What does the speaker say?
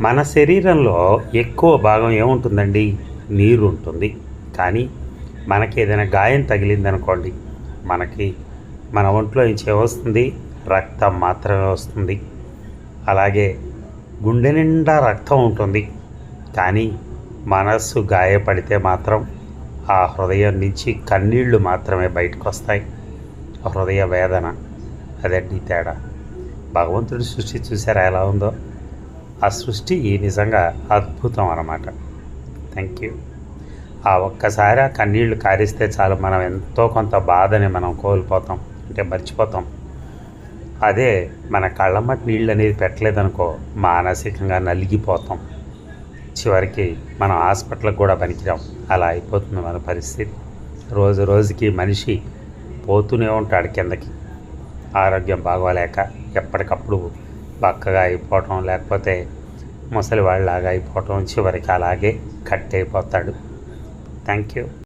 మన శరీరంలో ఎక్కువ భాగం ఏముంటుందండి? నీరు ఉంటుంది. కానీ మనకి ఏదైనా గాయం తగిలిందనుకోండి, మనకి మన ఒంట్లో నుంచి ఏమొస్తుంది? రక్తం మాత్రమే వస్తుంది. అలాగే గుండె నిండా రక్తం ఉంటుంది. కానీ మనస్సు గాయపడితే మాత్రం ఆ హృదయం నుంచి కన్నీళ్లు మాత్రమే బయటకు వస్తాయి. హృదయ వేదన, అదండి తేడా. భగవంతుడి సృష్టి చూసారా ఎలా ఉందో? ఆ సృష్టి నిజంగా అద్భుతం అన్నమాట. Thank you. ఆ ఒక్కసారి ఆ కన్నీళ్లు కారిస్తే చాలు, మనం ఎంతో కొంత బాధని మనం కోల్పోతాం, అంటే మర్చిపోతాం. అదే మన కళ్ళమ్మటి నీళ్ళు అనేది పెట్టలేదనుకో, మానసికంగా నలిగిపోతాం. చివరికి మనం హాస్పిటల్కి కూడా పనికిరాం. అలా అయిపోతుంది మన పరిస్థితి. రోజు రోజుకి మనిషి పోతూనే ఉంటాడు కిందకి. ఆరోగ్యం బాగోలేక ఎప్పటికప్పుడు బక్కగా అయిపోవటం, లేకపోతే ముసలి వాళ్ళలాగా అయిపోవటం, చివరికి అలాగే కట్ అయిపోతాడు. Thank you.